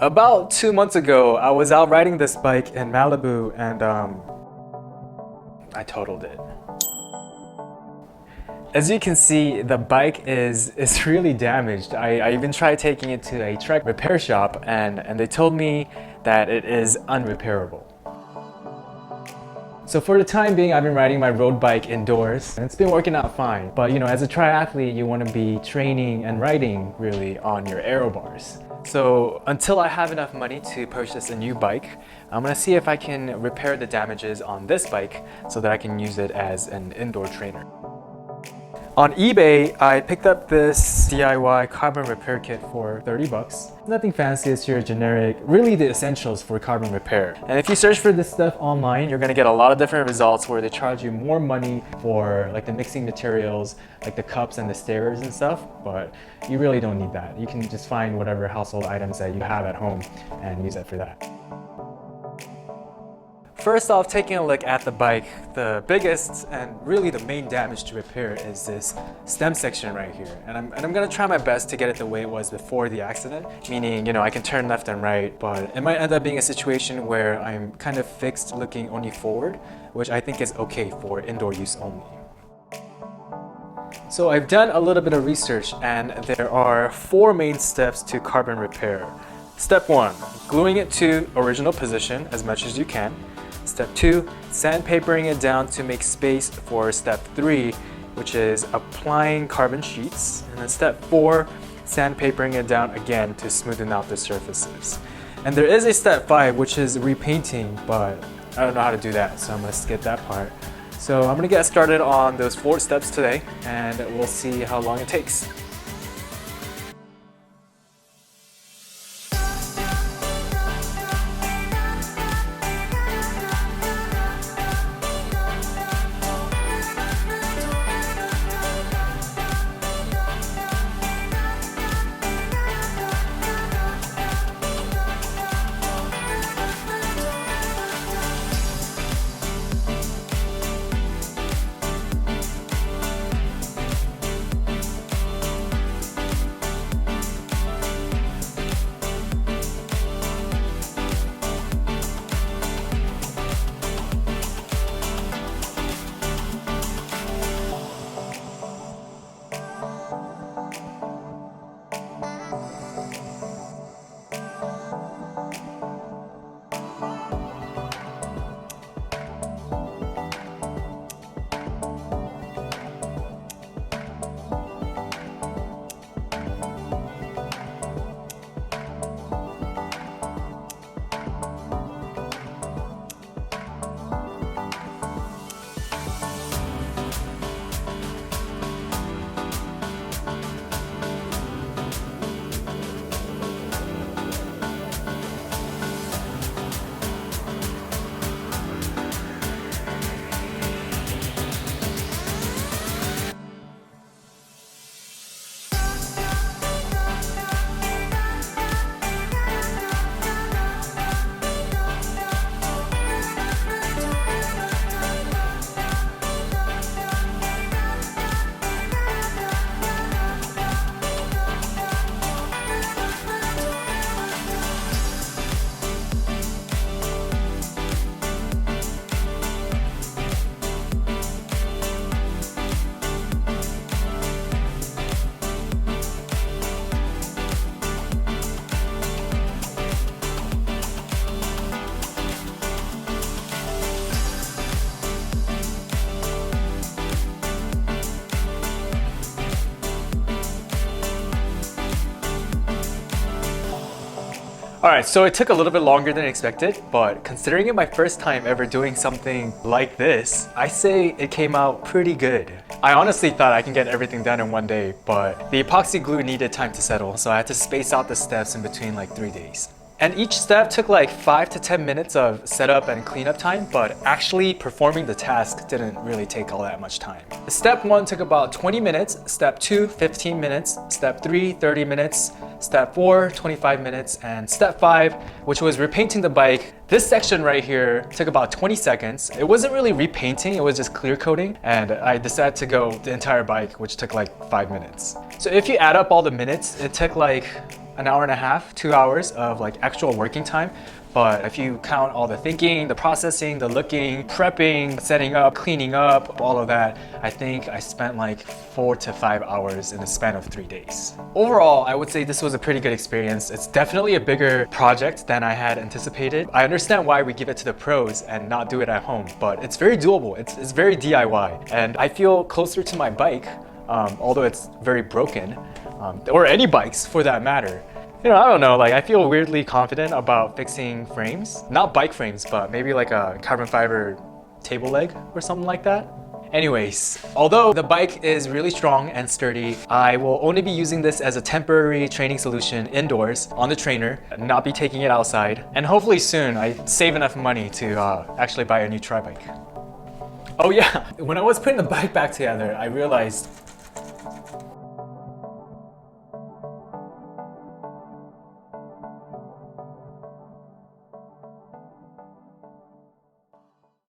About 2 months ago, I was out riding this bike in Malibu and I totaled it. As you can see, the bike is really damaged. I even tried taking it to a trek repair shop and they told me that it is unrepairable. So for the time being, I've been riding my road bike indoors and it's been working out fine. But you know, as a triathlete, you want to be training and riding really on your aero bars. So until I have enough money to purchase a new bike, I'm gonna see if I can repair the damages on this bike so that I can use it as an indoor trainer. On eBay, I picked up this DIY carbon repair kit for 30 bucks. Nothing fancy, it's your generic, really the essentials for carbon repair. And if you search for this stuff online, you're gonna get a lot of different results where they charge you more money for like the mixing materials, like the cups and the stirrers and stuff, but you really don't need that. You can just find whatever household items that you have at home and use it for that. First off, taking a look at the bike, the biggest and really the main damage to repair is this stem section right here. And I'm gonna try my best to get it the way it was before the accident, meaning, you know, I can turn left and right, but it might end up being a situation where I'm kind of fixed looking only forward, which I think is okay for indoor use only. So I've done a little bit of research and there are 4 main steps to carbon repair. Step 1, gluing it to original position as much as you can. Step 2, sandpapering it down to make space for step 3, which is applying carbon sheets. And then step 4, sandpapering it down again to smoothen out the surfaces. And there is a step 5, which is repainting, but I don't know how to do that, so I'm gonna skip that part. So I'm gonna get started on those 4 steps today, and we'll see how long it takes. Alright, so it took a little bit longer than expected, but considering it my first time ever doing something like this, I say it came out pretty good. I honestly thought I can get everything done in one day, but the epoxy glue needed time to settle, so I had to space out the steps in between like 3 days. And each step took like 5 to 10 minutes of setup and cleanup time, but actually performing the task didn't really take all that much time. Step 1 took about 20 minutes, step 2, 15 minutes, step 3, 30 minutes, step 4, 25 minutes, and step 5, which was repainting the bike. This section right here took about 20 seconds. It wasn't really repainting, it was just clear coating, and I decided to go the entire bike, which took like 5 minutes. So if you add up all the minutes, it took like an hour and a half, 2 hours of like actual working time. But if you count all the thinking, the processing, the looking, prepping, setting up, cleaning up, all of that, I think I spent like 4 to 5 hours in the span of 3 days. Overall, I would say this was a pretty good experience. It's definitely a bigger project than I had anticipated. I understand why we give it to the pros and not do it at home, but it's very doable. It's very DIY. And I feel closer to my bike, although it's very broken, or any bikes for that matter. You know, I don't know, like I feel weirdly confident about fixing frames. Not bike frames, but maybe like a carbon fiber table leg or something like that. Anyways, although the bike is really strong and sturdy, I will only be using this as a temporary training solution indoors on the trainer, not be taking it outside. And hopefully soon I save enough money to actually buy a new tri bike. Oh yeah, when I was putting the bike back together, I realized